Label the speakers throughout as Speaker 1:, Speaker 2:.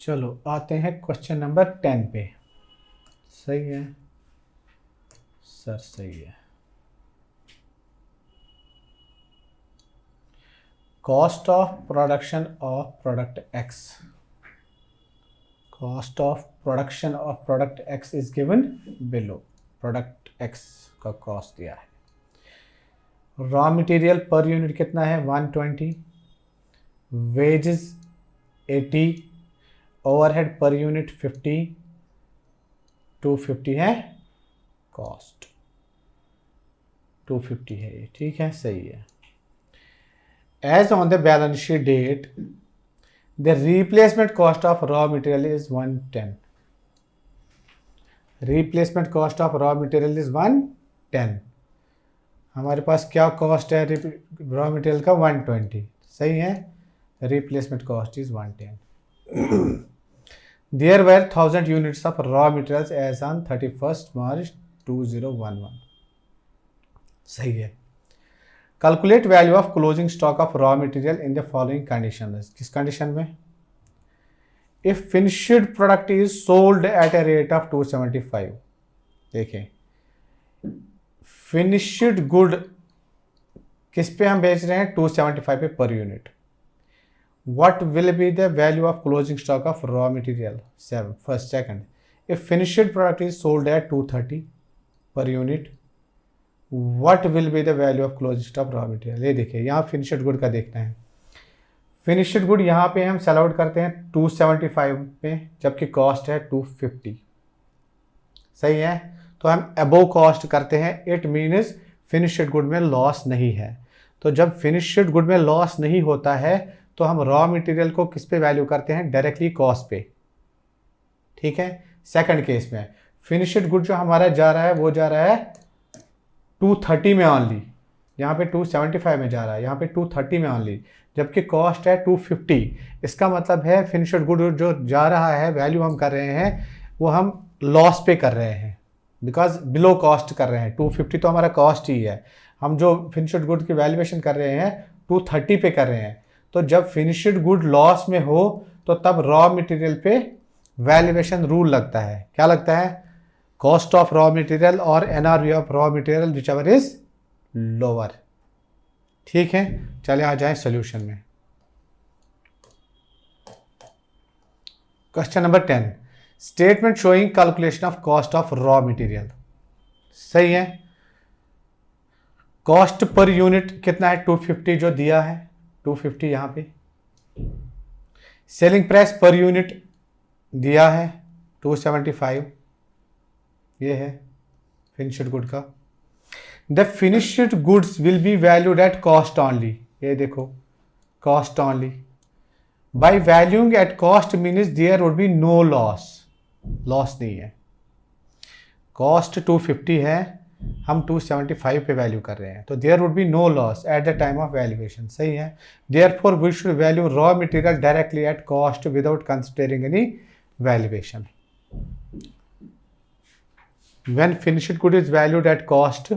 Speaker 1: चलो आते हैं क्वेश्चन नंबर 10 पे। सही है सर, सही है। Cost of production of product x, cost of production of product x is given below. Product x का कॉस्ट दिया है। रॉ मटेरियल पर यूनिट कितना है 120, वेजेस 80, ओवरहेड पर यूनिट 50, 250 है कॉस्ट, 250 है ये, ठीक है सही है। As on the balance sheet date the replacement cost of raw material is 110, replacement cost of raw material is 110। हमारे पास क्या कॉस्ट है रॉ मटेरियल का 120, सही है। Replacement cost is 110। There were 1000 units of raw materials as on 31st March 2011, सही है। Calculate value of closing stock of raw material in the following conditions, किस condition में? If finished product is sold at a rate of 275, देखें finished good किस पे हम बेच रहे हैं 275 पे per unit. What will be the value of closing stock of raw material? First, second. If finished product is sold at 230 per unit, what will be the value of closing stock raw material? ये देखिए यहाँ finished good का देखना है। finished good यहाँ पे हम sell out करते हैं 275 पे, जबकि कॉस्ट है 250, सही है। तो हम अबोव कॉस्ट करते हैं, इट मीन्स finished good में लॉस नहीं है। तो जब finished good में लॉस नहीं होता है तो हम रॉ मटेरियल को किस पे वैल्यू करते हैं, डायरेक्टली कॉस्ट पे, ठीक है। सेकंड केस में फिनिश्ड गुड जो हमारा जा रहा है वो जा रहा है 230 में ऑनली, यहाँ पे 275 में जा रहा है, यहाँ पे 230 में ऑनली, जबकि कॉस्ट है 250। इसका मतलब है फिनिश्ड गुड जो जा रहा है वैल्यू हम कर रहे हैं वो हम लॉस पे कर रहे हैं, बिकॉज बिलो कॉस्ट कर रहे हैं। 250 तो हमारा कॉस्ट ही है, हम जो फिनिश्ड गुड की वैल्यूएशन कर रहे हैं 230 पे कर रहे हैं। तो जब फिनिश्ड गुड लॉस में हो तो तब रॉ मटेरियल पे वैल्यूएशन रूल लगता है। क्या लगता है? कॉस्ट ऑफ रॉ मटेरियल और NRV of raw material whichever is lower, ठीक है। चले आ जाए सॉल्यूशन में। Question number 10, statement showing calculation of cost of raw material, सही है। कॉस्ट पर यूनिट कितना है 250 जो दिया है, 250 यहाँ पे। सेलिंग प्राइस पर यूनिट दिया है 275, ये है फिनिश्ड गुड का। The finished goods will be valued at cost only, ये देखो cost only. By valuing at cost means there would be no loss, loss नहीं है। कॉस्ट 250 है, हम 275 पे वैल्यू कर रहे हैं, तो there would be no loss at the time of valuation, सही है। Therefore we should value raw material directly at cost without considering any valuation. When finished good is valued at cost,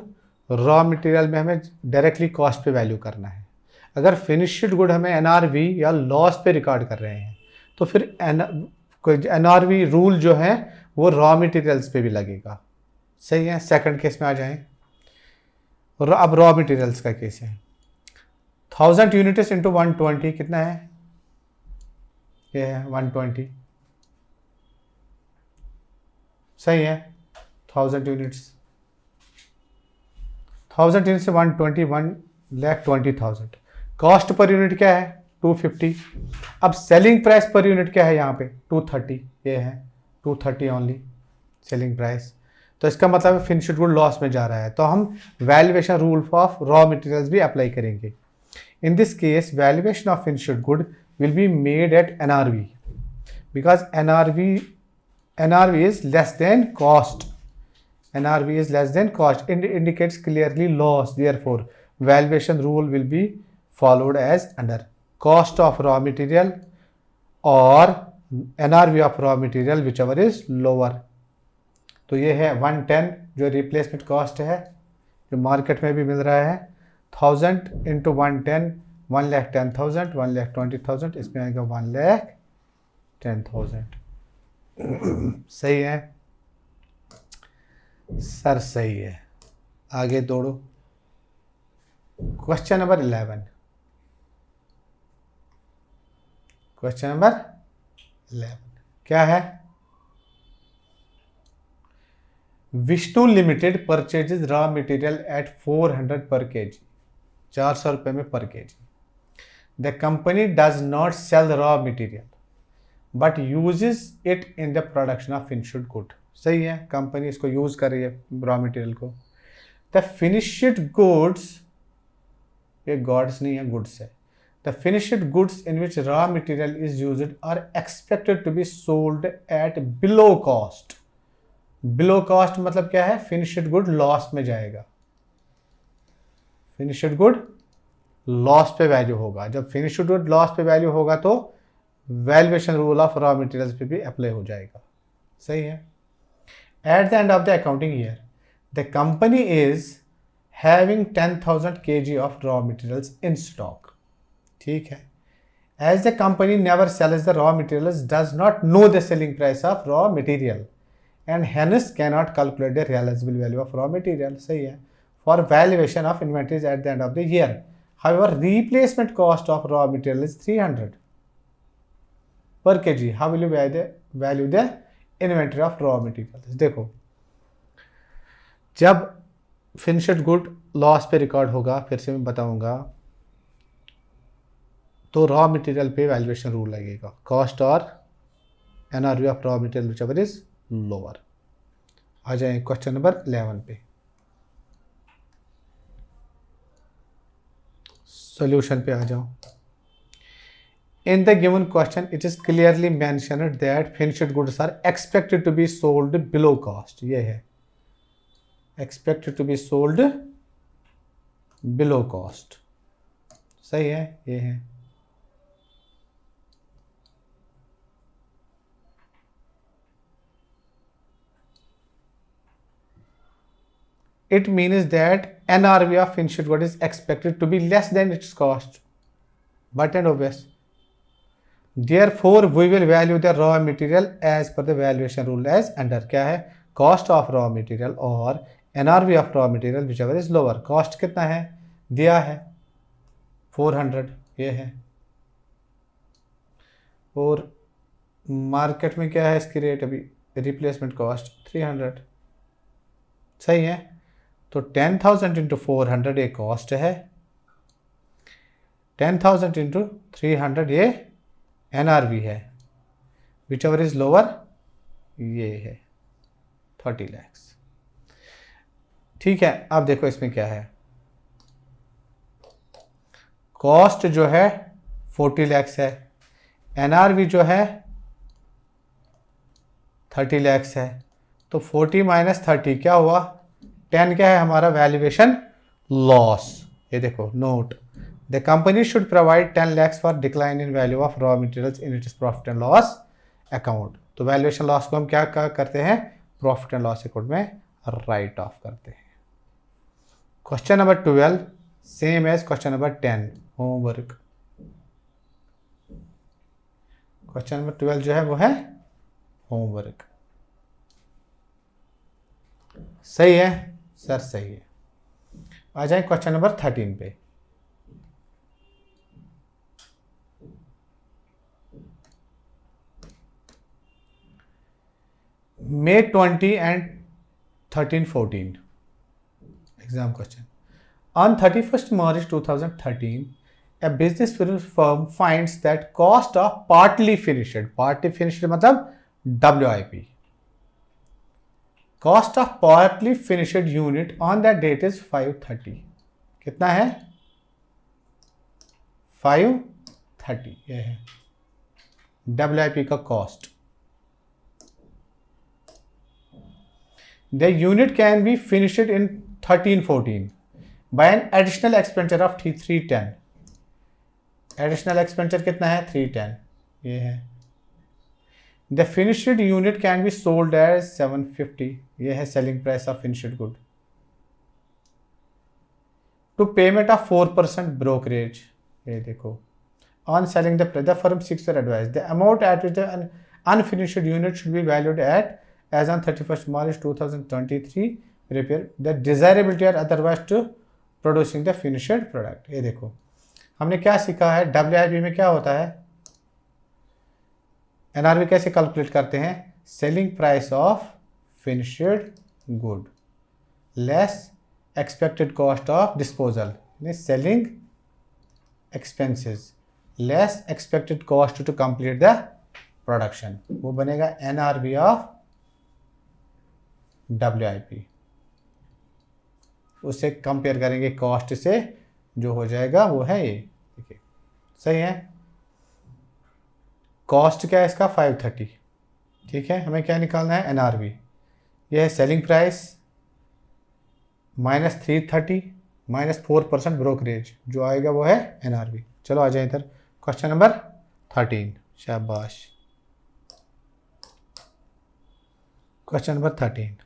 Speaker 1: raw material में हमें directly cost पे value करना है। अगर finished good हमें NRV या लॉस पे रिकॉर्ड कर रहे हैं तो फिर एनआरवी रूल जो है वो रॉ मटेरियल्स पे भी लगेगा, सही है। सेकंड केस में आ जाएं। अब रॉ मटेरियल्स का केस है। 1000 यूनिट्स इंटू 120 कितना है, ये है 120, सही है। 1000 यूनिट्स, 1000 यूनिट से 120, 1,20,000। कॉस्ट पर यूनिट क्या है 250। अब सेलिंग प्राइस पर यूनिट क्या है यहाँ पे 230, ये है 230 ओनली सेलिंग प्राइस। तो इसका मतलब फिनिश्ड गुड लॉस में जा रहा है, तो हम valuation rule of raw materials भी अप्लाई करेंगे। In this case valuation of finished good will be made at NRV, because NRV is less than cost, NRV is less than cost, indicates clearly loss, therefore valuation rule will be followed as under cost of raw material और NRV of raw material whichever is lower. तो ये है 110 जो replacement cost है, जो market में भी मिल रहा है। 1000 इंटू 110, 1,10,000, 1,20,000, इसमें आएगा 1,20,000। 10,000। सही है सर, सही है। आगे दौड़ो। Question number 11। क्वेश्चन नंबर 11 क्या है? Vishnu limited purchases raw material at 400 per kg, 400 रुपये में per kg. The company does not sell raw material but uses it in the production of finished good. सही है, कंपनी इसको यूज कर रही है रॉ मटेरियल को। द फिनिश्ड गुड्स, ये गॉड्स नहीं है, गुड्स है। The finished goods in which raw material is used are expected to be sold at below cost. Below cost मतलब क्या है? फिनिश्ड गुड लॉस में जाएगा। फिनिश्ड गुड लॉस पे वैल्यू होगा। जब फिनिश्ड गुड लॉस पे वैल्यू होगा तो valuation rule of raw materials पे भी अप्लाई हो जाएगा। सही है। At the end of the accounting year the company is having 10,000 kg of raw materials in stock. ठीक है। As the company never sells the raw materials, does not know the selling price of raw material and hence cannot calculate the realizable value of raw material. सही है। For valuation of inventories at the end of the year, however, replacement cost of raw material is 300 per kg. How will you value the inventory of raw materials? देखो, जब finished good loss पे record होगा, फिर से मैं बताऊंगा, तो raw material पे वैल्यूएशन रूल लगेगा, कॉस्ट और NRV of raw material whichever is lower. आ जाए क्वेश्चन नंबर 11 पे। सॉल्यूशन पे आ जाओ। In the given question it is clearly mentioned that finished goods are expected to be sold below cost. ये है expected to be sold below cost. सही है, ये है। It means that NRV of finished good is expected to be less than its cost. But and obvious. Therefore, we will value the raw material as per the valuation rule as under क्या है? Cost of raw material और NRV of raw material whichever is lower. Cost कितना है? दिया है 400, ये है। और मार्केट में क्या है इसकी रेट अभी? Replacement cost 300। सही है। तो 10,000 इंटू 400 ये कॉस्ट है, 10,000 इंटू 300 ये एनआरवी है, विच एवर इज लोअर ये है 30 लाख। ठीक है। अब देखो इसमें क्या है, कॉस्ट जो है 40 लाख है, एनआरवी जो है 30 लाख है। तो 40 माइनस 30 क्या हुआ? 10 क्या है हमारा? Valuation loss. ये देखो note, the company should provide 10 lakhs for decline in value of raw materials in its profit and loss account. तो वैल्यूएशन लॉस को हम क्या करते हैं? प्रॉफिट एंड लॉस अकाउंट में राइट ऑफ करते हैं। Question number 12 same as question number 10, homework. Question number 12 जो है वो है होमवर्क। सही है सर, सही है। आ जाए क्वेश्चन नंबर 13 पे। May 20 and 13-14 exam question. On 31st March 2013, a business firm finds that cost of partly finished मतलब WIP, cost of partly finished unit on that date is 530। कितना है? 530 ये है WIP का cost. The unit can be finished in 13-14 by an additional expenditure of 310। Additional expenditure कितना है? 310 ये है। The finished unit can be sold as 750, ये है selling price of finished good. To payment of 4% brokerage, ये देखो on selling the firm seeks your advice. The amount at which the unfinished unit should be valued at as on 31st March 2023 repair the desirability or otherwise to producing the finished product. ये देखो हमने क्या सीखा है, WIP में क्या होता है, NRV कैसे कैलकुलेट करते हैं, selling price of finished good less expected cost of disposal, selling expenses less expected cost to complete the production, वो बनेगा NRV ऑफ WIP। उसे कंपेयर करेंगे कॉस्ट से, जो हो जाएगा वो है ये, देखिए सही है। कॉस्ट क्या है इसका 530, ठीक है। हमें क्या निकालना है, NRV। यह है selling price minus 330 minus 4% brokerage, जो आएगा वो है NRV। चलो आ जाए इधर, क्वेश्चन नंबर 13, शाबाश। Question number 13,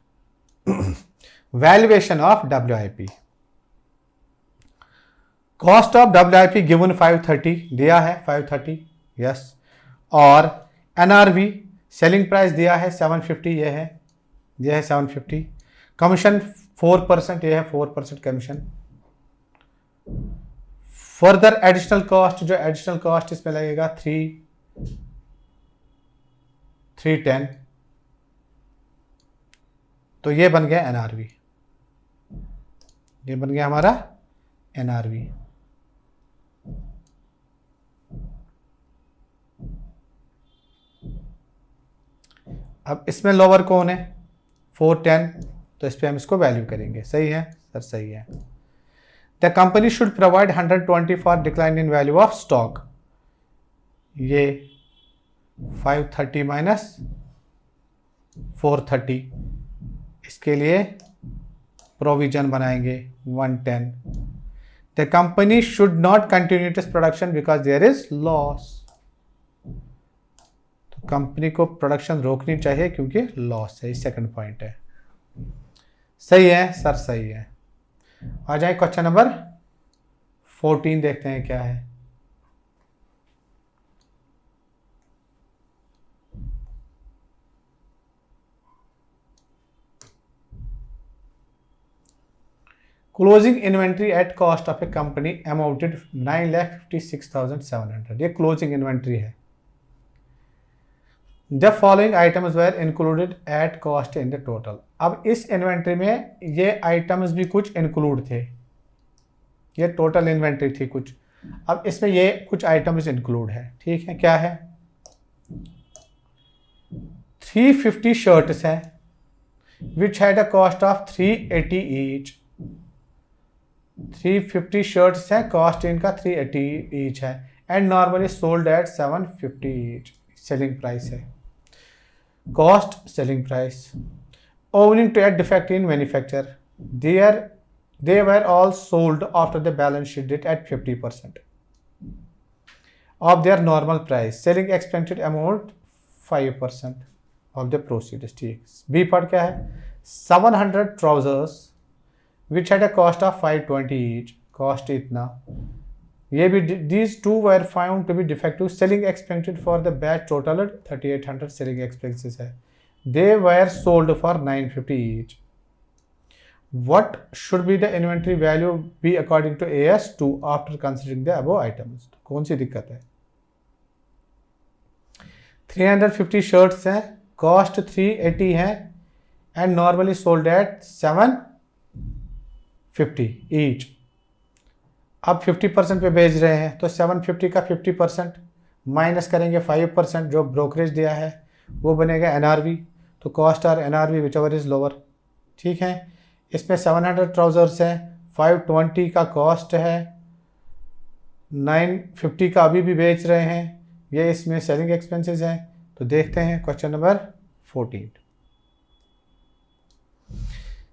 Speaker 1: valuation of WIP। Cost of WIP given 530 दिया है, 530 यस, और NRV सेलिंग प्राइस दिया है 750, यह है 750, कमीशन 4%, यह है 4% कमीशन। फर्दर एडिशनल कॉस्ट, जो एडिशनल कॉस्ट इसमें लगेगा 310, तो ये बन गया NRV, ये बन गया हमारा NRV। अब इसमें लोअर कौन है, 410, तो इस पर हम इसको वैल्यू करेंगे, सही है सर, सही है। The company should provide 120 for decline in value of stock, ये 530 माइनस 430, इसके लिए प्रोविजन बनाएंगे 110। The company should not continue its production because there is loss, तो कंपनी को प्रोडक्शन रोकनी चाहिए क्योंकि लॉस है, सेकंड पॉइंट है, सही है सर, सही है। आ जाए क्वेश्चन नंबर 14, देखते हैं क्या है। Closing inventory at cost of a company amounted 9,56,700, ये क्लोजिंग इन्वेंट्री है। The following items were included at cost in the total. अब इस इन्वेंट्री में ये आइटम्स भी कुछ इंक्लूड थे, ये टोटल इन्वेंट्री थी कुछ, अब इसमें ये कुछ आइटम्स इंक्लूड है, ठीक है। क्या है, 350 शर्ट्स है which had a cost of 380 each, 350 shirts हैं, कॉस्ट इनका 380 ईच है, and normally sold at 750 each, selling price है। Cost selling price owing to a defect in manufacture, they were all sold after the balance sheet date at 50% of their normal price, selling expected amount 5% of the proceeds, ठीक। B part क्या है, 700 trousers which had a cost of 520 each, cost इतना, ये भी these two were found to be defective, selling expected for the batch total 3800 selling expenses है, they were sold for 950 each. What should be the inventory value be according to AS2 after considering the above items? कौन सी दिक्कत है, 350 shirts है, cost 380 है, and normally sold at 750 each. अब 50% पे बेच रहे हैं, तो 750 का 50% माइनस करेंगे 5% जो ब्रोकरेज दिया है, वो बनेगा NRV, तो कॉस्ट और NRV विचएवर इज लोअर, ठीक है। इसमें 700 ट्राउजर्स है, 520 का कॉस्ट है, 950 का अभी भी बेच रहे हैं, ये इसमें सेलिंग एक्सपेंसेस हैं। तो देखते हैं question number 14,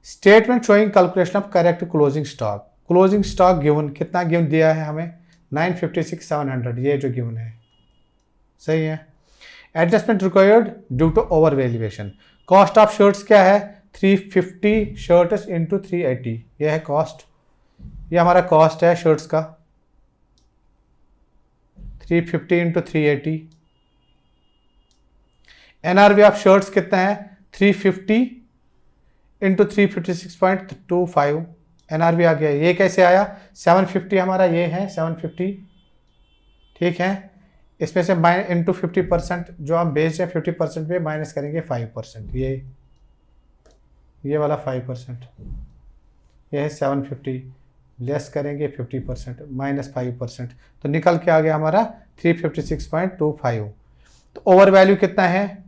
Speaker 1: statement showing calculation of correct closing stock. Closing stock given कितना गिवन दिया है हमें, 956,700, ये जो गिवन है, सही है। Adjustment required due to over valuation. Cost of shirts क्या है, 350 शर्ट्स इंटू 380, ये है कॉस्ट, ये हमारा कॉस्ट है शर्ट्स का 350 इंटू 380। NRV ऑफ शर्ट्स कितना है 350 इंटू 356.25। NRV आ गया। ये कैसे आया 750 हमारा ये है 750, ठीक है। इसमें से इंटू 50% जो हम बेच रहे हैं 50% पे माइनस करेंगे 5%, ये वाला 5%, ये है 750, लेस करेंगे 50% माइनस 5%, तो निकल के आ गया हमारा 356.25। तो ओवर वैल्यू कितना है,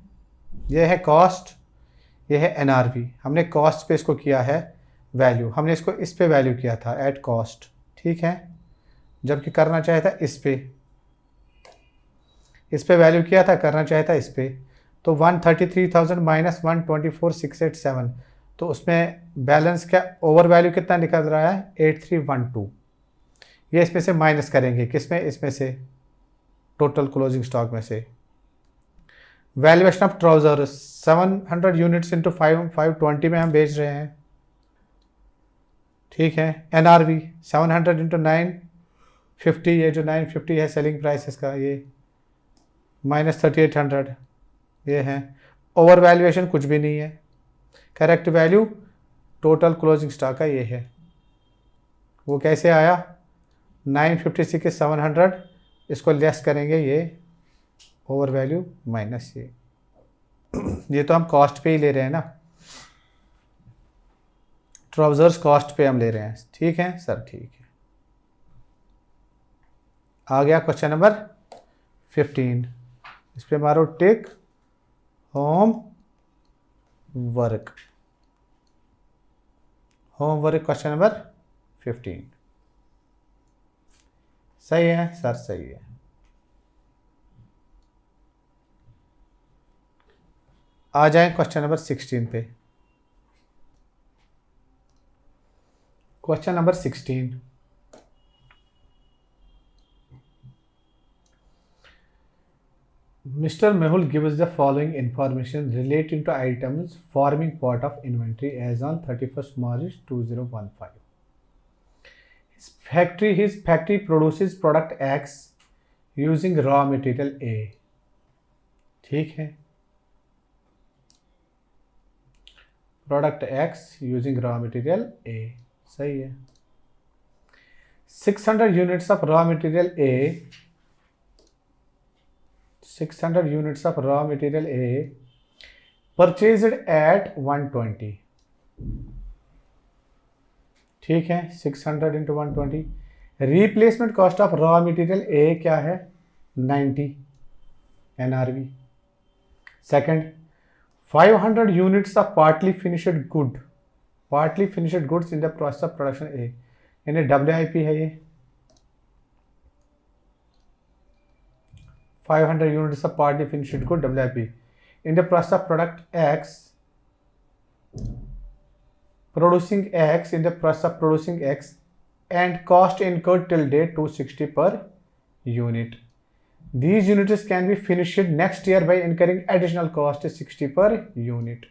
Speaker 1: ये है कॉस्ट, ये है NRV। हमने कॉस्ट पे इसको किया है वैल्यू, हमने इसको इस पे वैल्यू किया था एट कॉस्ट, ठीक है, जबकि करना चाहिए था इस पे वैल्यू किया था, करना चाहिए था इस पे। तो 133,000 माइनस 124,687, तो उसमें बैलेंस क्या ओवर वैल्यू कितना निकल रहा है 8312। ये इसमें से माइनस करेंगे किसमें, इसमें से टोटल क्लोजिंग स्टॉक में से। Valuation of trouser 700 units into 520 में हम बेच रहे हैं, ठीक है। NRV 700 इंटू 950, ये जो 950 है सेलिंग प्राइस इसका, ये माइनस 3800, ये है। ओवर वैल्यूएशन कुछ भी नहीं है, correct value total closing stock का ये है। वो कैसे आया 950 के 700, इसको लेस करेंगे ये ओवर वैल्यू माइनस ये तो हम कॉस्ट पे ही ले रहे हैं ना, ट्राउजर्स कॉस्ट पे हम ले रहे हैं, ठीक है सर, ठीक है। आ गया क्वेश्चन नंबर 15, इस पे मारो टिक, होम वर्क क्वेश्चन नंबर 15 सही है सर, सही है। आ जाएं क्वेश्चन नंबर 16 पे। Question number 16, Mr. Mehul gives the following information relating to items forming part of inventory as on 31st March 2015. His factory produces product X using raw material A, ठीक है, product X using raw material A, सही है। 600 units of raw material A, 600 units of raw material A purchased at 120, ठीक है। 600 into 120, replacement cost of raw material A क्या है 90 NRV। Second 500 units of partly finished goods in the process of production A, यानी WIP है ये। 500 units of partly finished good WIP in the process of product X, producing X in the process of producing X, and cost incurred till date 260 per unit. These units can be finished next year by incurring additional cost 60 per unit.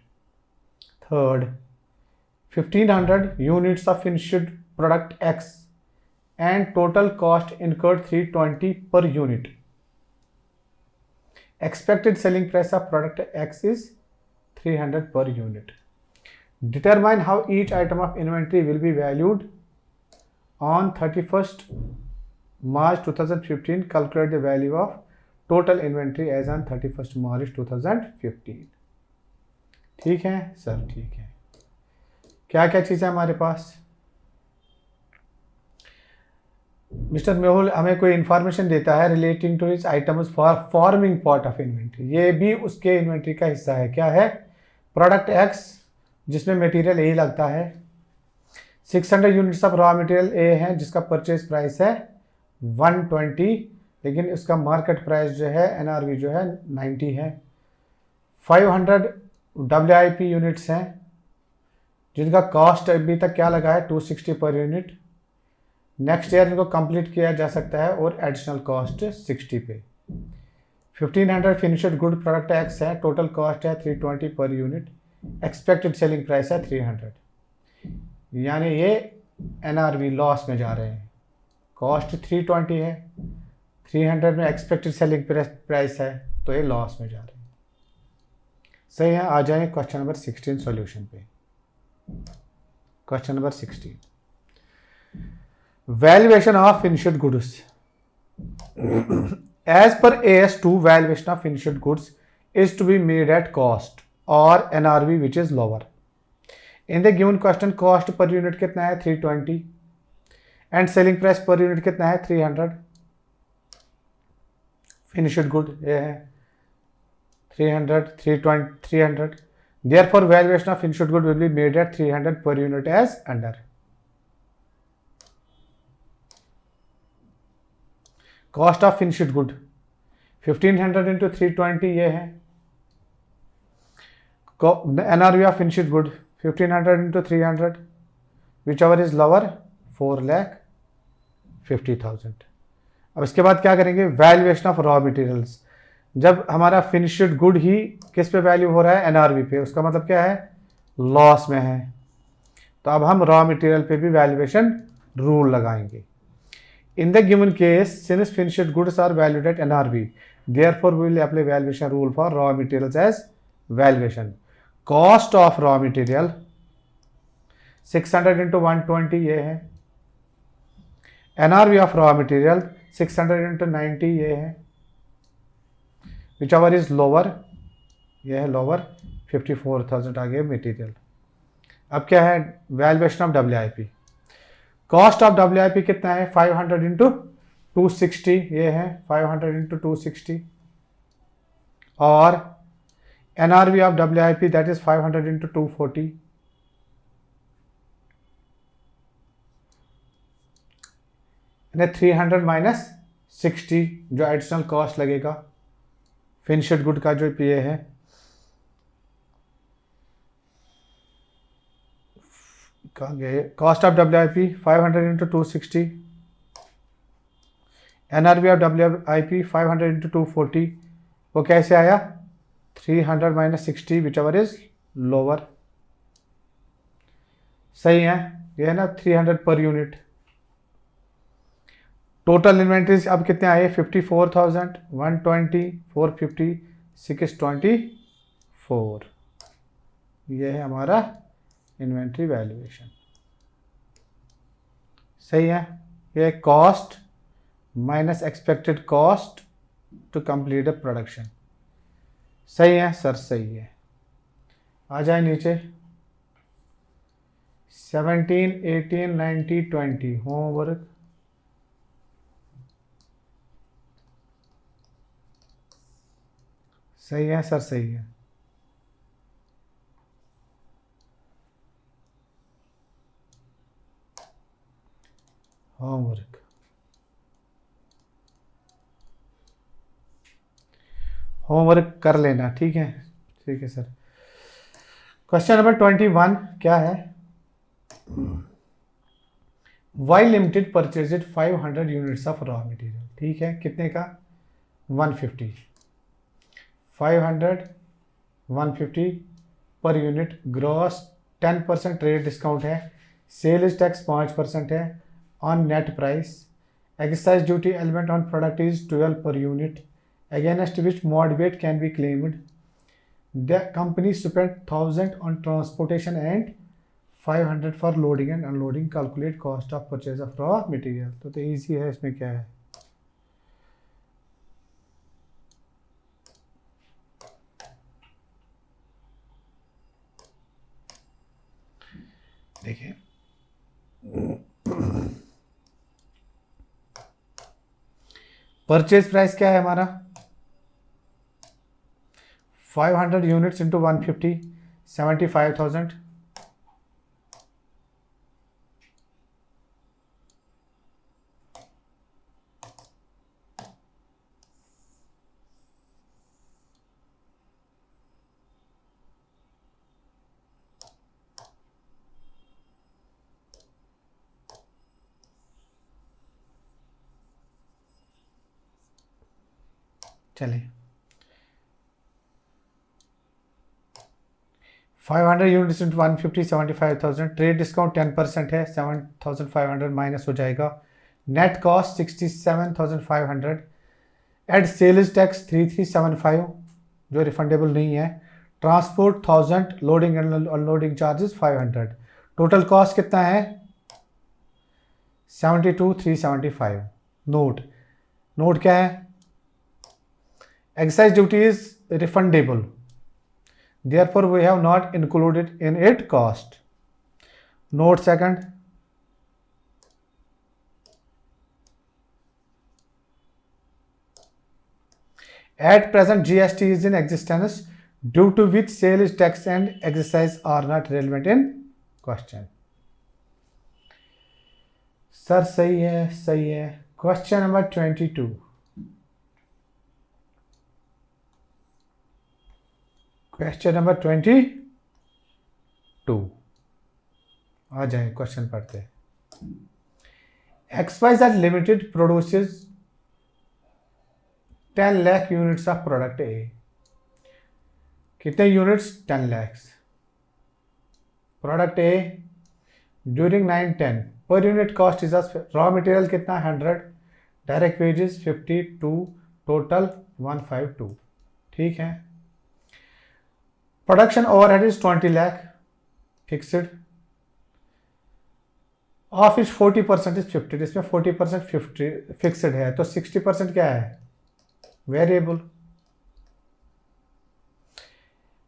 Speaker 1: Third, 1500 units of finished product X and total cost incurred 320 per unit. Expected selling price of product X is 300 per unit. Determine how each item of inventory will be valued on 31st March 2015. Calculate the value of total inventory as on 31st March 2015. ठीक है sir, ठीक है। क्या क्या चीज़ है हमारे पास, mister Mehul हमें कोई इंफॉर्मेशन देता है relating to his items for forming part of inventory, ये भी उसके इन्वेंट्री का हिस्सा है। क्या है प्रोडक्ट X जिसमें मटेरियल A लगता है, 600 units of raw material A है जिसका परचेज प्राइस है 120, लेकिन उसका मार्केट प्राइस जो है NRV जो है 90 है। 500 WIP यूनिट्स हैं जिनका कॉस्ट अभी तक क्या लगा है 260 पर यूनिट। नेक्स्ट ईयर इनको कंप्लीट किया जा सकता है और एडिशनल कॉस्ट 60 पे। 1500 फिनिश्ड गुड प्रोडक्ट X है, टोटल कॉस्ट है 320 per unit, expected selling price है 300, यानी ये NRV लॉस में जा रहे हैं। कॉस्ट 320 है, 300 में एक्सपेक्टेड सेलिंग प्राइस है, तो ये लॉस में जा रहे हैं। सही है। आ जाए क्वेश्चन नंबर 16 सॉल्यूशन पे। Question number 16, valuation of finished goods. As per AS2, valuation of finished goods is to be made at cost or NRV which is lower. In the given question, cost per unit कितना है 320 and selling price per unit कितना है 300. finished good ये है 300, 320, 300. Therefore, valuation of finished good will be made at 300 per unit as under. Cost of finished good 1500 into 320 ये है। NRV of finished good 1500 into 300, whichever is lower 4,50,000. अब इसके बाद क्या करेंगे, वैल्यूएशन ऑफ रॉ मटेरियल्स। जब हमारा फिनिश्ड गुड ही किस पे वैल्यू हो रहा है, NRV पे, उसका मतलब क्या है, लॉस में है। तो अब हम रॉ मटेरियल पे भी वैल्यूएशन रूल लगाएंगे। In the given case, since finished goods are valued at NRV, therefore we will apply valuation rule for raw materials as valuation. Cost of raw material 600 into 120 ये है। NRV of raw material 600 into 90 ये है। whichever is lower, ये है lower, 54,000 आ गया material. अब क्या है, valuation of WIP। Cost of WIP कितना है, 500 इंटू 260 ये है, 500 इंटू 260, और NRV of WIP that is 500 into 240। यानी 300 माइनस 60 जो एडिशनल कॉस्ट लगेगा फिनिश्ड गुड का, जो ये है। कहाँ गए, cost of WIP 500 into 260, NRV of WIP 500 into 240, वो कैसे आया, 300 minus 60 which ever is lower. सही है, ये है ना 300 पर यूनिट। टोटल इन्वेंट्रीज अब कितने आए, 54,000, 120, 450, 624। ये है हमारा इन्वेंट्री वैल्यूएशन। सही है, ये cost minus expected cost to complete the production. सही है सर, सही है। आ जाए नीचे, 17, 18, 19, 20 होमवर्क। सही है सर, सही है। होमवर्क होमवर्क कर लेना, ठीक है, ठीक है सर। क्वेश्चन नंबर 21 क्या है, Y limited purchased 500 units of raw material. ठीक है, कितने का, 150, 500, 150 per unit. Gross 10% trade discount है, सेल्स टैक्स 5% है on net price, excise duty element on product is 12 per unit, against which moderate can be claimed. The company spent 1,000 on transportation and 500 for loading and unloading. Calculate cost of purchase of raw material. तो easy है, इसमें क्या है, देखिए purchase price क्या है हमारा, 500 units into 150, 75,000। चलिए 500 यूनिट्स इंटू 150, 75,000। ट्रेड डिस्काउंट 10% है, 7,500 माइनस हो जाएगा। Net cost 67,500, add sales tax 3375 जो रिफंडेबल नहीं है, transport 1000, loading and unloading charges 500, total cost कितना है 72,375। नोट क्या है, excise duty is refundable, therefore we have not included in it cost. Note second, at present GST is in existence due to which sales tax and excise are not relevant in question। Sir सही है। Question number 22, question number 22 आ जाए, question पढ़ते हैं। XYZ limited produces 10 lakh units of product A. कितने units 10 lakh product A during 9-10, per unit cost is raw material कितना 100, direct wages 52, total 152। ठीक है, production overhead is 20 lakh fixed, of is 40% is 50, इसमें 40% 50 fixed है, तो 60% क्या है वेरिएबल।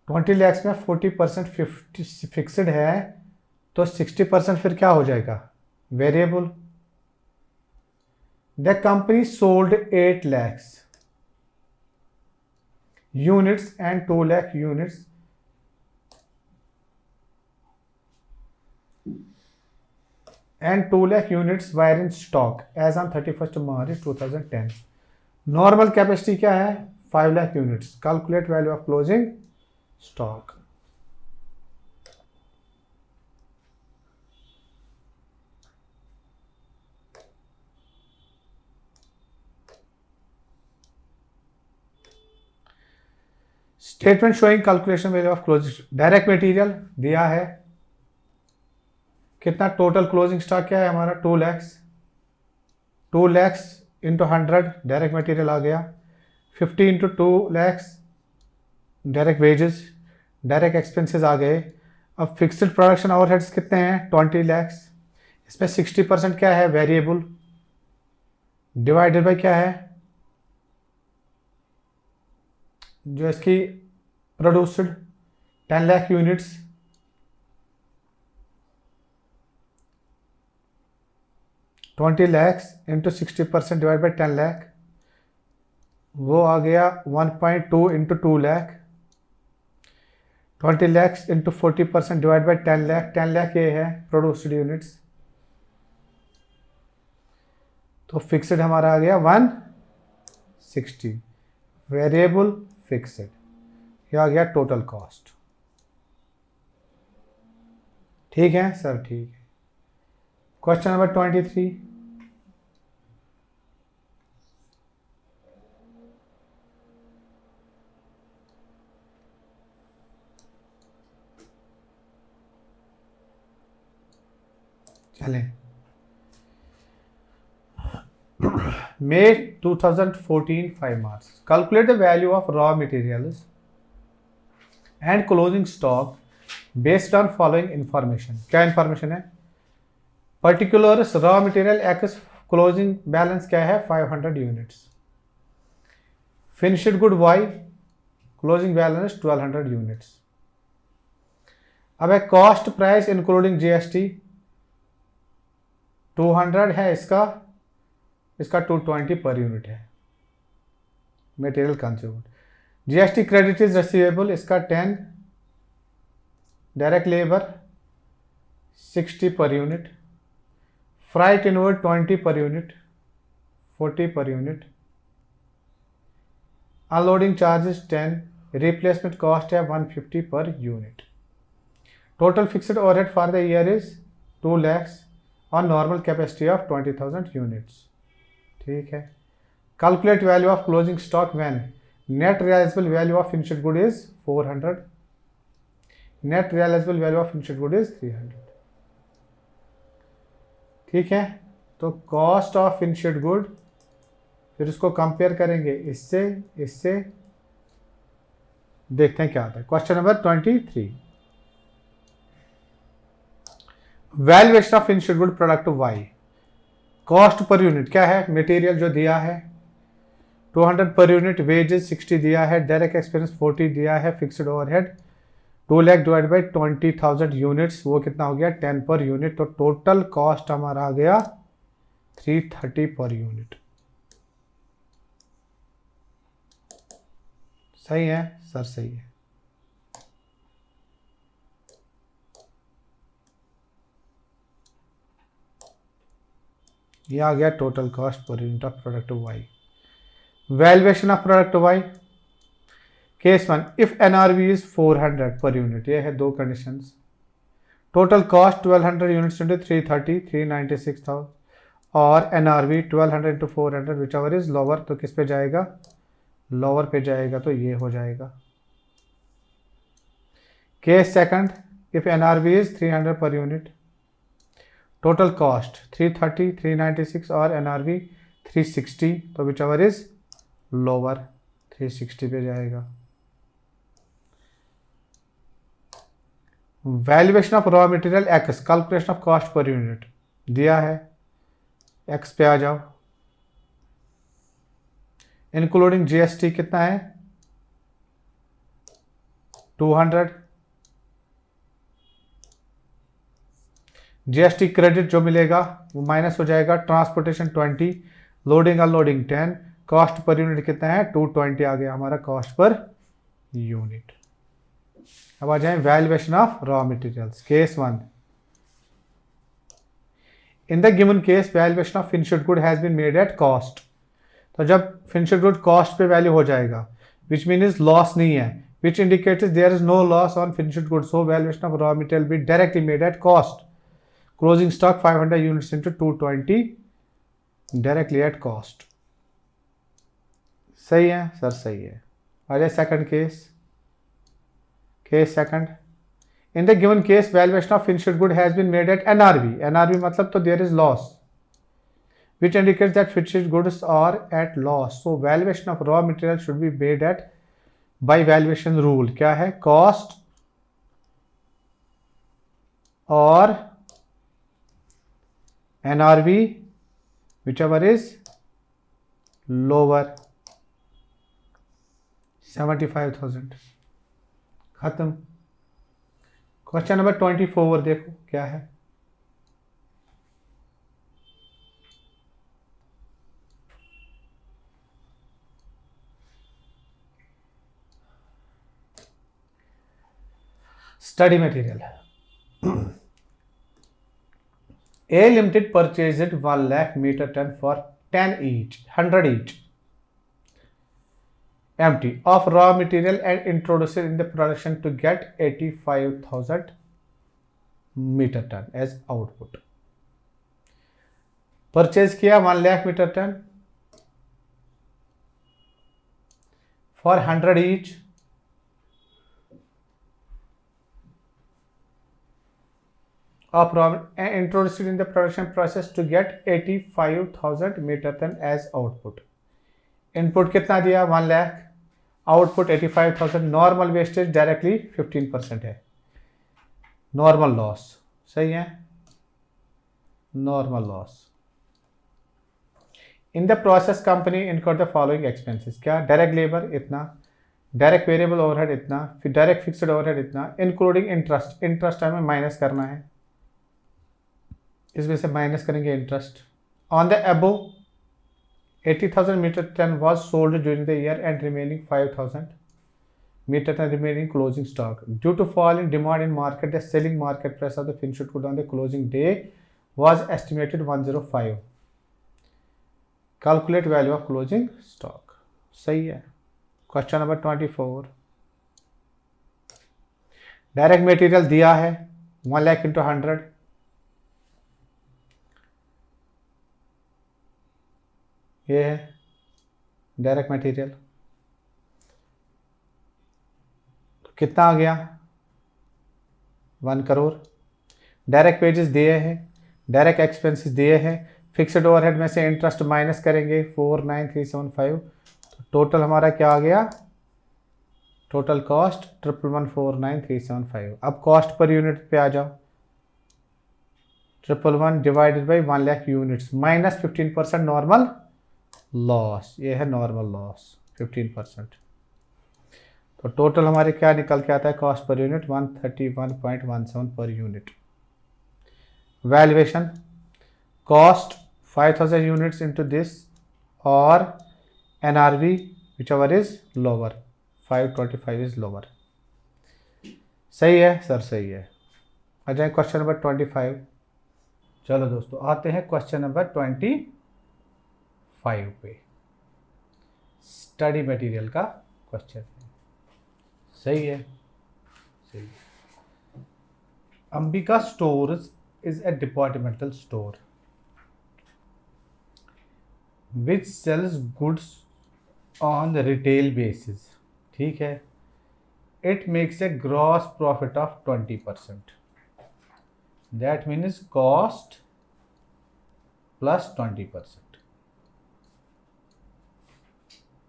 Speaker 1: 20 लाख में 40% 50 फिक्स्ड है, तो 60% फिर क्या हो जाएगा variable. The company sold 8 lakh units and 2 lakh units and 2 lakh units were in stock as on 31st March 2010। Normal capacity क्या है 5 lakh units. Calculate value of closing stock. Statement showing calculation value of closing. Direct material दिया है कितना, total closing stock क्या है हमारा 2 lakh, 2 lakh into 100 direct material आ गया, 50 into 2 lakh direct wages, direct expenses आ गए। अब फिक्स्ड प्रोडक्शन ओवरहेड्स कितने हैं 20 लाख, इसमें 60% क्या है वेरिएबल, डिवाइडेड बाय क्या है जो इसकी produced 10 lakh units, twenty lakhs into 60% divide by 10 lakh, वो आ गया 1.2 into 2 lakh, 20 lakhs into 40% divide by 10 lakh, 10 lakh ये है प्रोड्यूस्ड यूनिट्स, तो फिक्स्ड हमारा आ गया 160, वेरिएबल फिक्स्ड, ये आ गया टोटल कॉस्ट। ठीक है सर, ठीक है। क्वेश्चन नंबर 23, चलें। May 2014 5 March, calculate the value of raw materials and closing stock based on following information। क्या इंफॉर्मेशन है, particular raw material X closing balance क्या है 500 units, finished good Y closing balance 1200 units. अब है cost price including GST 200 है, इसका 220 per unit है material consumed. GST credit is receivable, इसका 10, direct labour 60 per unit, freight inward 20 per unit 40 per unit, unloading charges 10, replacement cost है 150 per unit. Total fixed overhead for the year is 2 lakhs on normal capacity of 20,000 units। ठीक है। Calculate value of closing stock when net realisable value of finished good is 400, net realisable value of finished good is 300। ठीक है, तो cost of finished good फिर उसको compare करेंगे इससे इससे, देखते हैं क्या आता है। Question number 23, valuation of finished good product Y. Cost per unit क्या है, मटेरियल जो दिया है 200 पर यूनिट, वेजेस 60 दिया है, डायरेक्ट एक्सपेंस 40 दिया है, fixed overhead 2 lakh divide by 20,000 units, वो कितना हो गया 10 पर यूनिट। तो टोटल कॉस्ट हमारा आ गया 330 पर यूनिट। सही है सर, सही है। ये आ गया total cost per unit of product Y. Valuation of product Y, case 1, if NRV is 400 per unit, ये है दो conditions. Total cost 1200 units into 330 396,000, और NRV 1200 into 400 whichever is lower, तो किस पे जाएगा, लोअर पे जाएगा, तो ये हो जाएगा। Case second, if NRV is 300 per unit, total cost 330 396 और एनआरवी 360, तो विच एवर इज लोअर 360 पे जाएगा। Valuation of raw material x, calculation of cost per unit दिया है, एक्स पे आ जाओ। इंक्लूडिंग जीएसटी कितना है 200, जीएसटी क्रेडिट जो मिलेगा वो माइनस हो जाएगा, transportation 20, loading unloading 10, cost per unit कितना है 220 आ गया हमारा कॉस्ट पर यूनिट। अब आ जाए valuation of raw materials. Case 1, in the given case valuation of finished good has been made at cost. तो जब फिनिश्ड गुड कॉस्ट पे वैल्यू हो जाएगा, विच मीन्स लॉस नहीं है, which indicates there is no loss on finished good, so valuation of raw material be directly made at cost. Closing stock 500 units into 220 directly at cost. सही है sir, सही है। आ जाए second case. Case second, in the given case valuation of finished good has been made at NRV, NRV मतलब तो there is loss, which indicates that finished goods are at loss, so valuation of raw material should be made at by valuation rule, क्या है cost और NRV whichever is lower 75,000। खत्म। Question number 24 देखो क्या है। Study material. A Limited purchased 1 lakh meter ton for 10 each, 100 each empty of raw material and introduced in the production to get 85,000 meter ton as output. Purchase किया 1 lakh meter ton for 100 each of raw and introduced in the production process to get 85,000 meter ton as output. Input कितना दिया 1 lakh, output 85,000, normal wastage directly 15% है, normal loss. सही है, normal loss. In the process company incurred the following expenses, क्या direct labour इतना, direct variable overhead इतना, फिर direct fixed overhead इतना, इंक्लूडिंग इंटरेस्ट, इंटरेस्ट हमें माइनस करना है, इसमें से माइनस करेंगे interest. On the above 80,000 metre ton was sold during the year and remaining 5,000 metre ton remaining closing stock due to fall in demand in market, the selling market price of the finished good on the closing day was estimated 105। Calculate value of closing stock. सही है। Question number 24, direct material दिया है 1 lakh into 100, ये है direct material, कितना आ गया 1 crore. Direct wages दिए हैं, डायरेक्ट एक्सपेंसेस दिए हैं, फिक्स्ड ओवरहेड में से इंटरेस्ट माइनस करेंगे 49375, तो टोटल हमारा क्या आ गया, टोटल कॉस्ट 111,49,375। अब कॉस्ट पर यूनिट पे आ जाओ, 111 divided by 1 lakh units minus 15% normal loss, ये है नॉर्मल लॉस 15%। तो टोटल हमारे क्या निकल के आता है, cost per unit 131.17 per unit. Valuation, cost 5000 units into this और NRV whichever is lower, 525 is lower। सही है सर, सही है। आ जाए क्वेश्चन नंबर 25। चलो दोस्तों आते हैं क्वेश्चन नंबर 25 पे, स्टडी मटेरियल का क्वेश्चन है। सही है, सही है। Ambika stores is a departmental store which sells goods on retail basis, ठीक है। It makes a gross profit of 20%, that means cost plus 20%,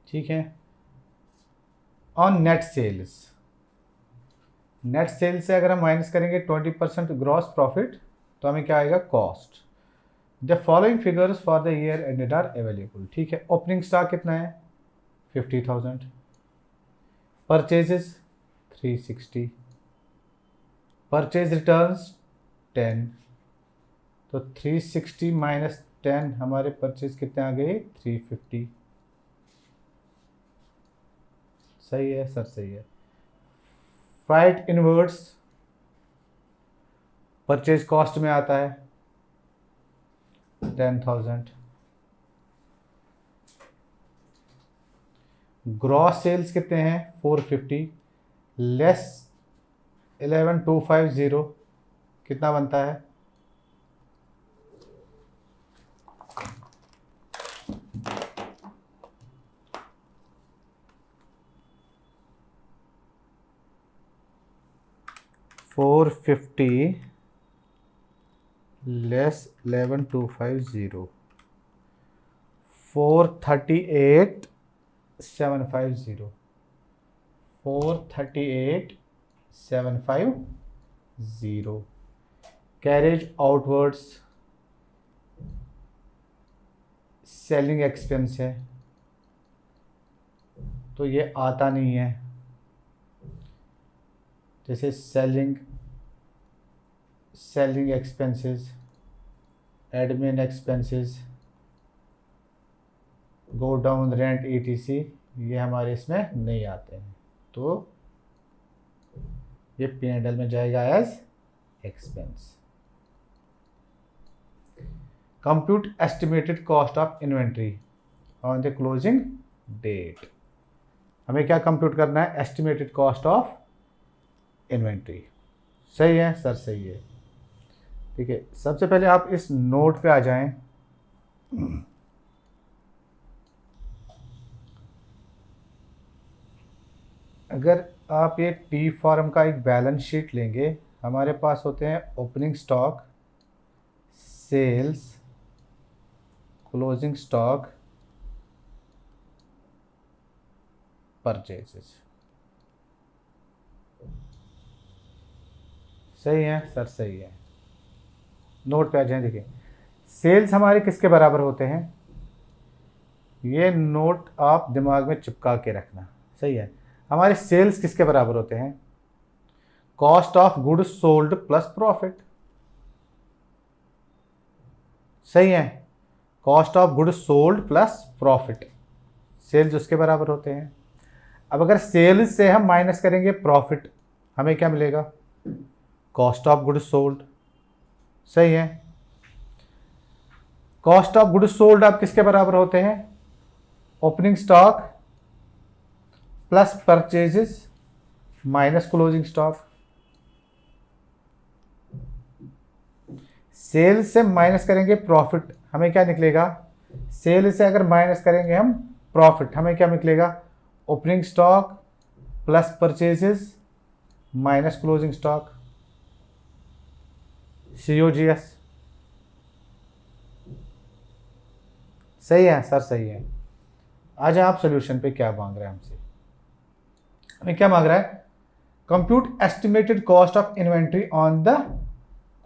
Speaker 1: ठीक है। On net sales, net sales से अगर हम माइनस करेंगे 20% ग्रॉस प्रॉफिट, तो हमें क्या आएगा, cost. The following figures for the year ended are available, ठीक है। ओपनिंग स्टॉक कितना है, 50,000। परचेजेस 360, परचेज रिटर्न्स 10, तो 360 माइनस 10 हमारे परचेज कितने आ गए, 350। सही है सर, सही है। फ्राइट इनवर्ड्स परचेज कॉस्ट में आता है 10,000। ग्रॉस सेल्स कितने हैं, 450 लेस 11,250 कितना बनता है, 450 less 11,250, 438,750, 438,750। Carriage outwards selling expense है, तो ये आता नहीं है। जैसे selling expenses, admin expenses, go down rent ETC, ये हमारे इसमें नहीं आते हैं, तो ये P&L में जाएगा as expense. Compute estimated cost of inventory on the closing date, हमें क्या कंप्यूट करना है, एस्टिमेटेड कॉस्ट ऑफ इन्वेंट्री। सही है सर, सही है, ठीक है। सबसे पहले आप इस नोट पे आ जाएं। अगर आप ये T फॉर्म का एक बैलेंस शीट लेंगे, हमारे पास होते हैं opening stock, sales, closing stock, purchases. सही है सर, सही है। नोट पे आ जाए, देखिए सेल्स हमारे किसके बराबर होते हैं, ये नोट आप दिमाग में चिपका के रखना। सही है, हमारे सेल्स किसके बराबर होते हैं, cost of goods sold plus profit. सही है, cost of goods sold plus profit, sales उसके बराबर होते हैं। अब अगर सेल्स से हम माइनस करेंगे प्रॉफिट, हमें क्या मिलेगा, कॉस्ट ऑफ गुड्स सोल्ड। सही है, कॉस्ट ऑफ गुड्स सोल्ड आप किसके बराबर होते हैं, opening stock plus purchases minus closing stock. Sales से माइनस करेंगे प्रॉफिट, हमें क्या निकलेगा, सेल से अगर माइनस करेंगे हम प्रॉफिट, हमें क्या निकलेगा, opening stock plus purchases minus closing stock, COGS। सही है सर, सही है। आज आप सोल्यूशन पे क्या मांग रहे हैं हमसे? हमें क्या मांग रहा है? Compute estimated cost of inventory on the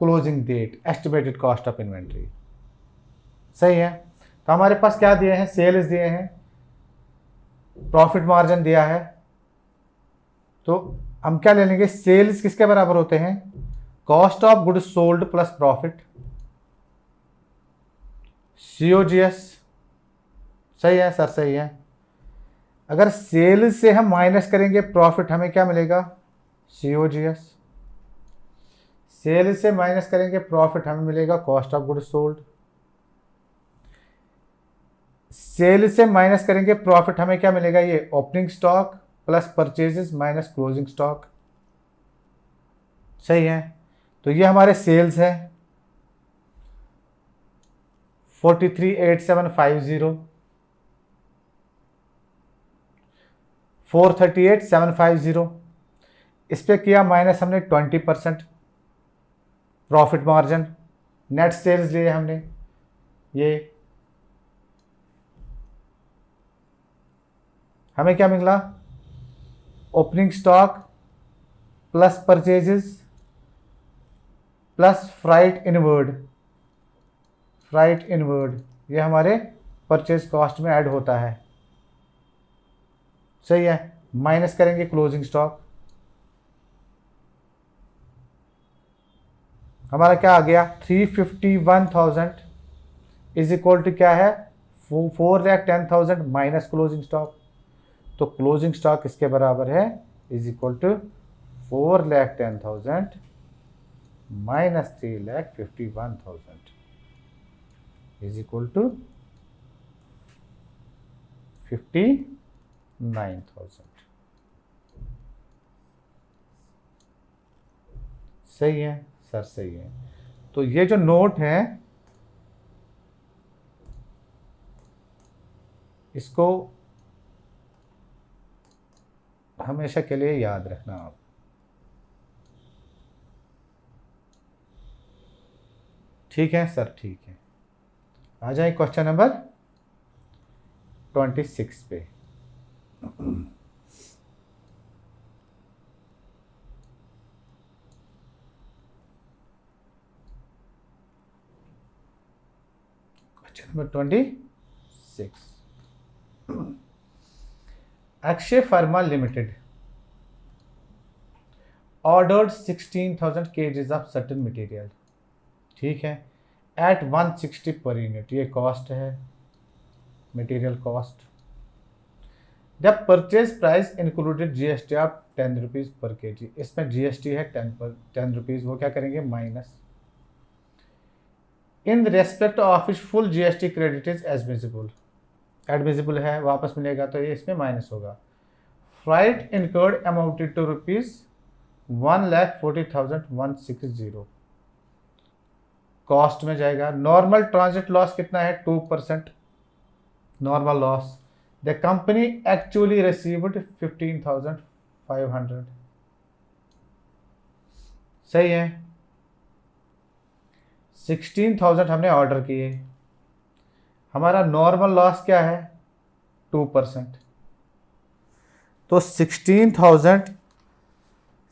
Speaker 1: closing date, estimated cost of inventory. सही है। तो हमारे पास क्या दिए हैं? सेल्स दिए हैं, प्रॉफिट मार्जिन दिया है। तो हम क्या ले लेंगे? सेल्स किसके बराबर होते हैं? Cost of goods sold plus profit, COGS। सही है सर, सही है। अगर सेल्स से हम माइनस करेंगे प्रॉफिट, हमें क्या मिलेगा? COGS। सेल्स से माइनस करेंगे प्रॉफिट, हमें मिलेगा cost of goods sold. Sales से माइनस करेंगे प्रॉफिट, हमें क्या मिलेगा? ये opening stock plus purchases minus closing stock. सही है। तो ये हमारे सेल्स है 438750, 438,750। इस पे किया माइनस हमने 20% प्रॉफिट मार्जिन। नेट सेल्स लिए हमने, ये हमें क्या मिला? Opening stock plus purchases plus freight inward. Freight inward ये हमारे परचेज कॉस्ट में ऐड होता है। सही है। माइनस करेंगे क्लोजिंग स्टॉक, हमारा क्या आ गया? 351,000 इज इक्वल टू क्या है? 4,10,000 माइनस क्लोजिंग स्टॉक। तो क्लोजिंग स्टॉक इसके बराबर है is equal to 4,10,000 minus 3,51,000 is equal to 59,000। सही है सर, सही है। तो ये जो नोट है इसको हमेशा के लिए याद रखना आप। ठीक है सर, ठीक है। आ जाए क्वेश्चन नंबर 26 पे। Question number 26। Akshay pharma limited ordered 16,000 kgs of certain material. ठीक है, एट 160 पर यूनिट, ये कॉस्ट है, material cost. The purchase price included GST of 10 rupees per kg। इसमें GST है 10 रुपीज, वो क्या करेंगे? माइनस। इन रेस्पेक्ट ऑफ इस full GST credit is admissible, admissible है, वापस मिलेगा, तो ये इसमें माइनस होगा। Freight incurred amounted to rupees 1,40,160, cost में जाएगा। नॉर्मल ट्रांजिट लॉस कितना है? 2% normal loss. The company actually received 15,500। सही है। 16,000 हमने ऑर्डर किए, हमारा नॉर्मल लॉस क्या है? 2%। तो 16,000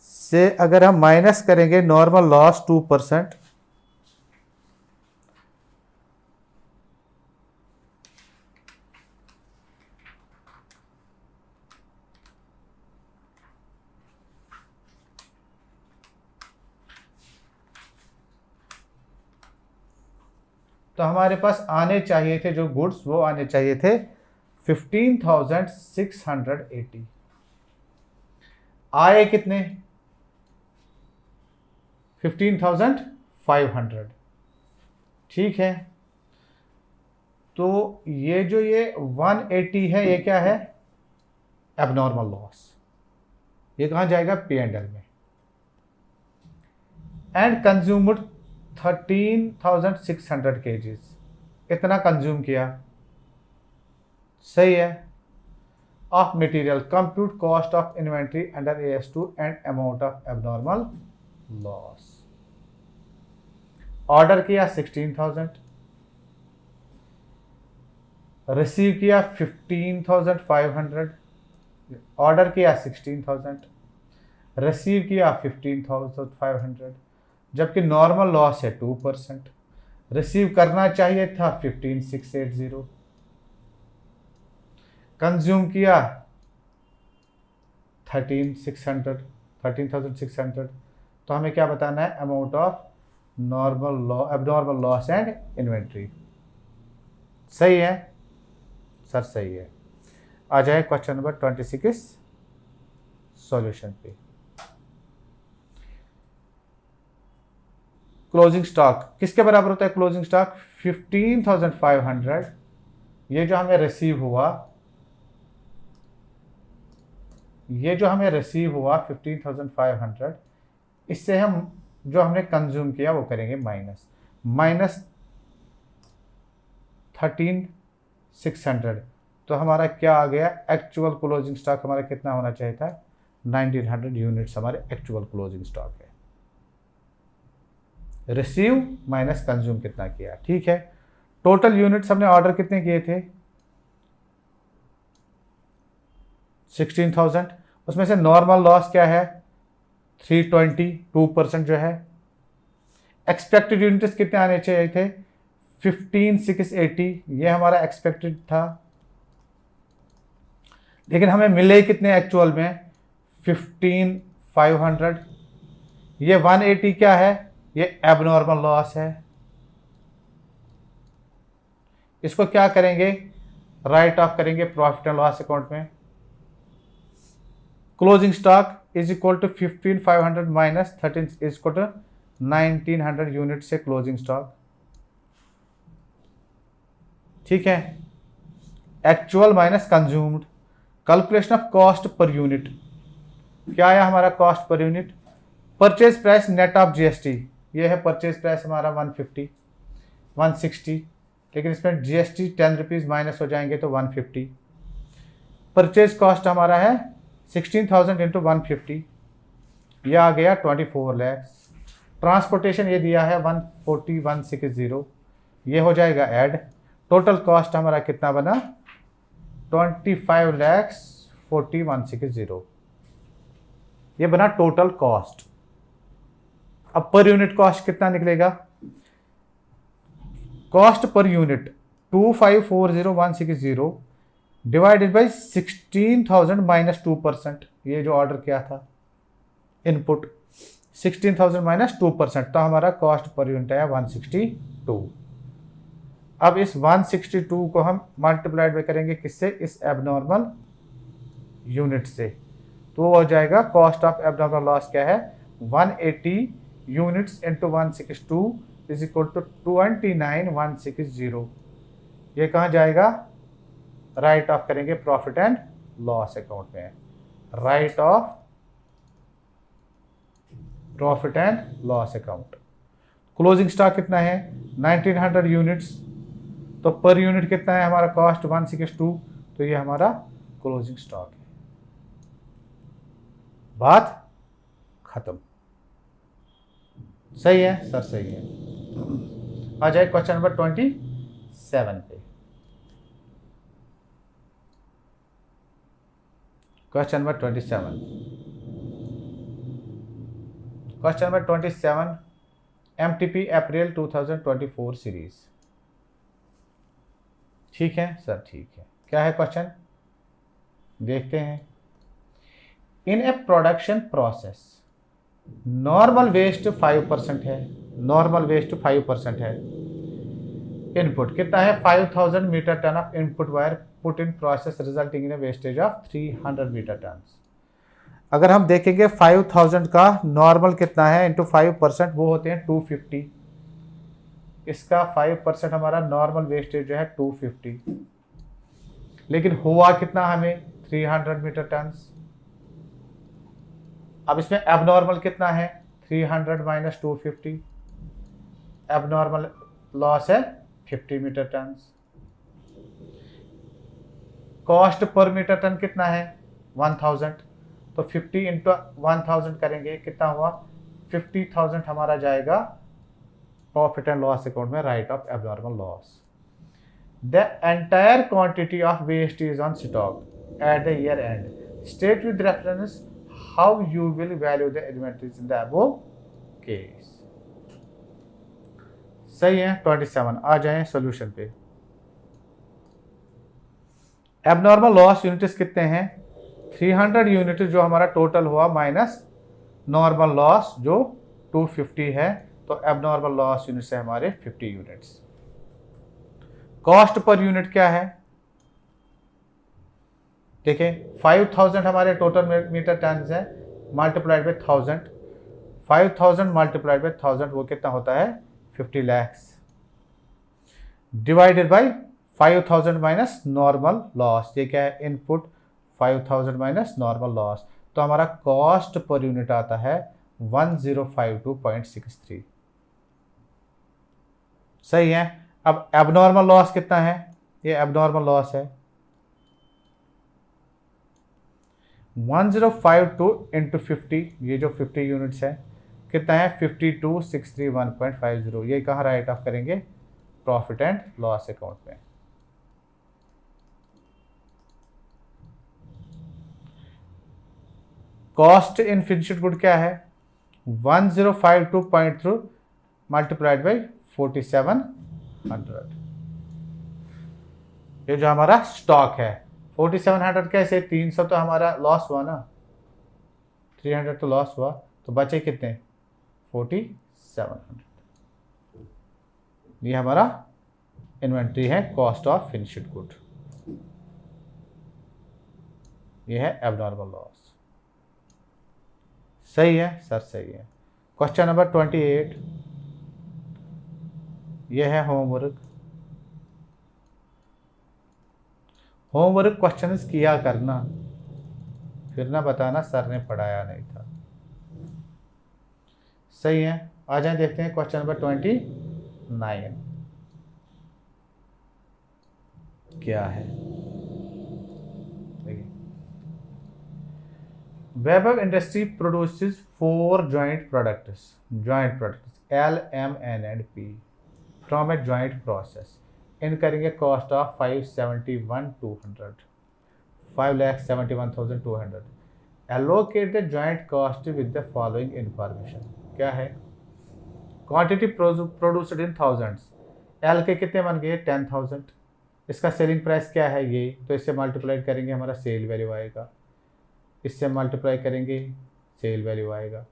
Speaker 1: से अगर हम माइनस करेंगे नॉर्मल लॉस 2%, तो हमारे पास आने चाहिए थे जो गुड्स, वो आने चाहिए थे 15,680। आए कितने? 15,500। ठीक है। तो ये जो ये 180 है, ये क्या है? Abnormal loss. ये कहां जाएगा? P&L में। एंड कंज्यूम्ड 13,600 kgs, इतना कंज्यूम किया। सही है। Of material, compute cost of inventory under AS2 and amount of abnormal loss. Order किया 16,000, रिसीव किया 15,500, ऑर्डर किया 16,000, रिसीव किया 15,500, जबकि नॉर्मल लॉस है 2%, रिसीव करना चाहिए था 15,680, कंज्यूम किया 13,600, तो हमें क्या बताना है, amount of abnormal loss and inventory. सही है सर, सही है। आ जाए क्वेश्चन नंबर 26 सॉल्यूशन पे। क्लोजिंग स्टॉक किसके बराबर होता है? क्लोजिंग स्टॉक 15,500, ये जो हमें रिसीव हुआ, 15,500, इससे हम जो हमने कंज्यूम किया वो करेंगे माइनस 13,600, तो हमारा क्या आ गया, एक्चुअल क्लोजिंग स्टॉक हमारा कितना होना चाहिए था, 1900 यूनिट्स हमारे एक्चुअल क्लोजिंग स्टॉक है। रिसीव माइनस कंज्यूम कितना किया, ठीक है। टोटल यूनिट्स हमने ऑर्डर कितने किए थे, 16,000, उसमें से नॉर्मल लॉस क्या है, 320, 2% जो है। एक्सपेक्टेड यूनिट्स कितने आने चाहिए थे, 15,680, ये हमारा एक्सपेक्टेड था, लेकिन हमें मिले कितने एक्चुअल में, 15,500। ये 180 क्या है, ये एबनॉर्मल लॉस है। इसको क्या करेंगे, राइट ऑफ करेंगे प्रॉफिट एंड लॉस अकाउंट में। Closing stock is equal to 15,500 minus 13 is equal to 1900 unit से क्लोजिंग स्टॉक, ठीक है। Actual minus consumed, calculation of cost per unit, क्या आया हमारा cost per unit, purchase price net of GST, ये है purchase price हमारा 150, 160, लेकिन इसमें जीएसटी 10 रुपीज़ माइनस हो जाएंगे तो 150। परचेज कॉस्ट हमारा है 16,000 इंटू 150, यह आ गया 24 लाख। ट्रांसपोर्टेशन ये दिया है 140,160, ये हो जाएगा ऐड। टोटल कॉस्ट हमारा कितना बना, 25,40,160, ये बना टोटल कॉस्ट। अब पर यूनिट कॉस्ट कितना निकलेगा, cost per unit 25,40,160 divided by 16,000 minus 2%, ये जो ऑर्डर किया था इनपुट 16,000 माइनस 2%, तो हमारा कॉस्ट पर यूनिट आया 162। अब इस 162 को हम मल्टीप्लाइड में करेंगे किससे, इस एबनॉर्मल यूनिट से, तो वो हो जाएगा कॉस्ट ऑफ एबनॉर्मल लॉस क्या है, 180 units into 162 is equal to 29,160। ये कहाँ जाएगा, राइट ऑफ करेंगे प्रॉफिट एंड लॉस अकाउंट में, write off profit and loss account. Closing stock कितना है, 1900 यूनिट्स, तो पर यूनिट कितना है हमारा कॉस्ट 162, तो ये हमारा क्लोजिंग स्टॉक है। बात खत्म। सही है सर, सही है। आ जाए क्वेश्चन नंबर 27 पे। Question number 27, question number 27, MTP April 2024 series, ठीक है सर, ठीक है। क्या है क्वेश्चन, देखते हैं। इन ए प्रोडक्शन प्रोसेस नॉर्मल वेस्ट 5% है, नॉर्मल वेस्ट 5% है, इनपुट कितना है 5,000 metre tonne of input wire put in process resulting in a wastage of 300 metre tonne. अगर हम देखेंगे 5,000 का नॉर्मल कितना है इंटू 5%, वो होते हैं 250, इसका 5% हमारा नॉर्मल वेस्टेज जो है 250, लेकिन हुआ कितना हमें 300 मीटर टन। अब इसमें एबनॉर्मल कितना है, 300 माइनस 250, एबनॉर्मल लॉस है 50 metre tonne. Cost per metre tonne कितना है 1000, तो 50 इंटू 1000 करेंगे, कितना हुआ 50,000 हमारा जाएगा प्रॉफिट एंड लॉस अकाउंट में, write off abnormal loss. The entire quantity of waste is on stock at the year end, state with reference how you will value the inventories in the above case. सही है। 27 आ जाए solution पे। Abnormal loss units कितने हैं? 300 unit जो हमारा total हुआ minus normal loss जो 250 है, तो एबनॉर्मल लॉस यूनिट्स है हमारे 50 यूनिट्स। कॉस्ट पर यूनिट क्या है? देखें 5000 हमारे टोटल मीटर टन है, मल्टीप्लाइड बाय 1000, 5000 मल्टीप्लाइड बाय 1000 वो कितना होता है? 50 lakhs divided by 5000 minus normal loss. ये क्या है? इनपुट 5000 माइनस नॉर्मल लॉस, तो हमारा कॉस्ट पर यूनिट आता है 1052.63। सही है। अब एबनॉर्मल लॉस कितना है? ये एबनॉर्मल लॉस है 1052 इंटू 50, ये जो 50 यूनिट्स है कितना है? 52,631.50। ये कहाँ राइट ऑफ करेंगे? प्रॉफिट एंड लॉस अकाउंट में। कॉस्ट इन फिनिश्ड गुड क्या है? 1052.3 मल्टीप्लाइड बाई 4700। ये जो हमारा स्टॉक है 4700 कैसे? 300 तो हमारा लॉस हुआ ना, 300 तो लॉस हुआ, तो बचे कितने? 4700। ये हमारा इन्वेंट्री है कॉस्ट ऑफ फिनिश्ड गुड। ये है एबनॉर्मल लॉस। सही है सर, सही है। क्वेश्चन नंबर 28, ये है होमवर्क। होमवर्क क्वेश्चंस किया करना, फिर ना बताना सर ने पढ़ाया नहीं था। सही है। आ जाए देखते हैं क्वेश्चन नंबर 29 क्या है। वैभव industry produces 4 joint products L, M, N and P from a joint process incurring a cost of 571,200। allocate the joint cost with the following information। क्या है? Quantity produced in thousands, L के कितने बन गए? 10,000। इसका selling price क्या है? ये, तो इससे मल्टीप्लाई करेंगे हमारा सेल वैल्यू आएगा, इससे मल्टीप्लाई करेंगे सेल वैल्यू आएगा,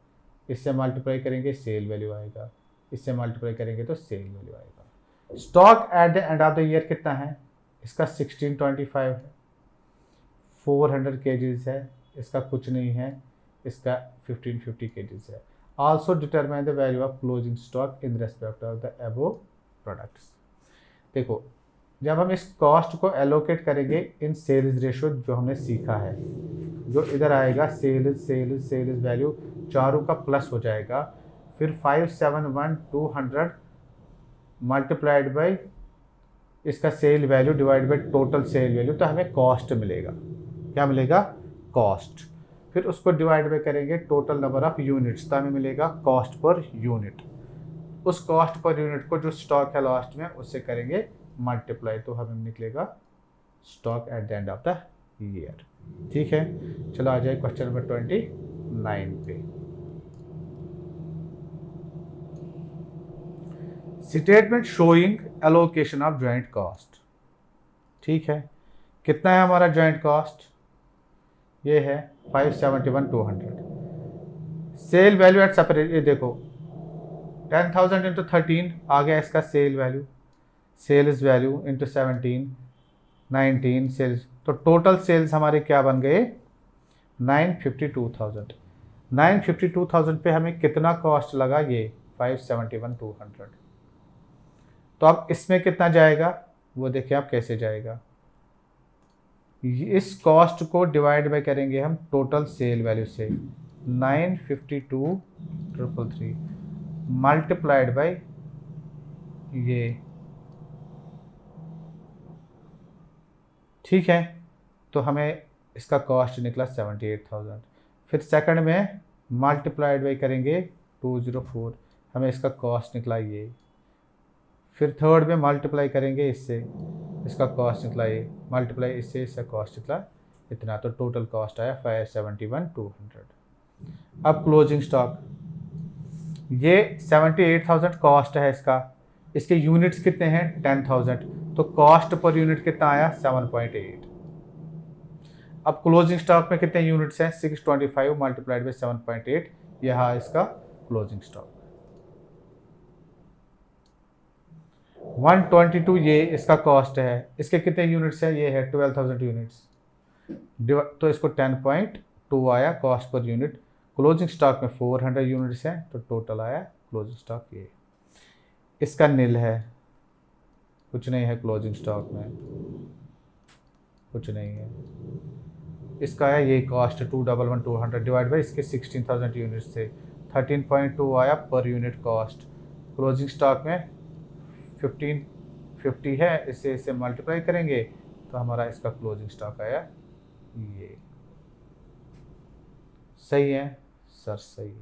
Speaker 1: इससे मल्टीप्लाई करेंगे सेल वैल्यू आएगा, इससे मल्टीप्लाई करेंगे तो सेल वैल्यू आएगा। Stock at the end of the year कितना है? इसका 1625 है, 400 kgs है, इसका कुछ नहीं है, इसका 1550 kgs है। Also determine the value of closing stock in respect of the above products. देखो जब हम इस कॉस्ट को एलोकेट करेंगे इन सेल्स रेशियो जो हमने सीखा है, जो इधर आएगा सेल्स वैल्यू चारों का प्लस हो जाएगा, फिर 571,200 मल्टीप्लाइड बाई इसका sale value divide by total sale value, तो हमें कॉस्ट मिलेगा। क्या मिलेगा? कॉस्ट। फिर उसको डिवाइड बाई करेंगे टोटल नंबर ऑफ यूनिट्स, तो हमें मिलेगा कॉस्ट पर यूनिट। उस कॉस्ट पर यूनिट को जो स्टॉक है लास्ट में उससे करेंगे मल्टीप्लाई, तो हमें निकलेगा stock at the end of the year. ठीक है, चलो आ जाए क्वेश्चन नंबर 29 पे। Statement showing allocation of joint cost. ठीक है, कितना है हमारा जॉइंट कॉस्ट? ये है 571,200। सेल वैल्यू एट सेपरेट, ये देखो 10,000 इंटू 13 आ गया इसका sale value, sales value into 17, 19 sales, तो टोटल सेल्स हमारे क्या बन गए? 952,000। 952,000 पे हमें कितना कॉस्ट लगा? ये 571,200। तो अब इसमें कितना जाएगा वो देखिए आप कैसे जाएगा। इस कॉस्ट को डिवाइड बाय करेंगे हम टोटल सेल वैल्यू से, 952,333 मल्टीप्लाइड बाय ये। ठीक है, तो हमें इसका कॉस्ट निकला 78,000। फिर सेकंड में मल्टीप्लाइड बाई करेंगे 204, हमें इसका कॉस्ट निकला ये। फिर थर्ड में मल्टीप्लाई करेंगे इससे इसका कॉस्ट निकला ये, मल्टीप्लाई इससे इसका कॉस्ट निकला इतना, तो टोटल कॉस्ट आया 571,200। अब क्लोजिंग स्टॉक, ये 78,000 कॉस्ट है इसका, इसके यूनिट्स कितने हैं 10,000, तो कॉस्ट पर यूनिट कितना आया 7.8। अब क्लोजिंग स्टॉक में कितने यूनिट्स हैं 625 मल्टीप्लाइड बाई 7.8, यह इसका क्लोजिंग स्टॉक। 122 ये इसका कॉस्ट है, इसके कितने यूनिट्स हैं, ये है 12,000 यूनिट्स, तो इसको 10.2 आया cost per unit. Closing stock में 400 यूनिट्स हैं, तो टोटल आया क्लोजिंग स्टॉक ये। इसका नील है, कुछ नहीं है क्लोजिंग स्टॉक में, कुछ नहीं है। इसका है ये कॉस्ट 211,200 डिवाइड बाई इसके 16,000 यूनिट्स थे, 13.2 आया पर यूनिट कॉस्ट। क्लोजिंग स्टॉक में 1550 है, इसे मल्टीप्लाई करेंगे तो हमारा इसका क्लोजिंग स्टॉक आया ये। सही है सर, सही है।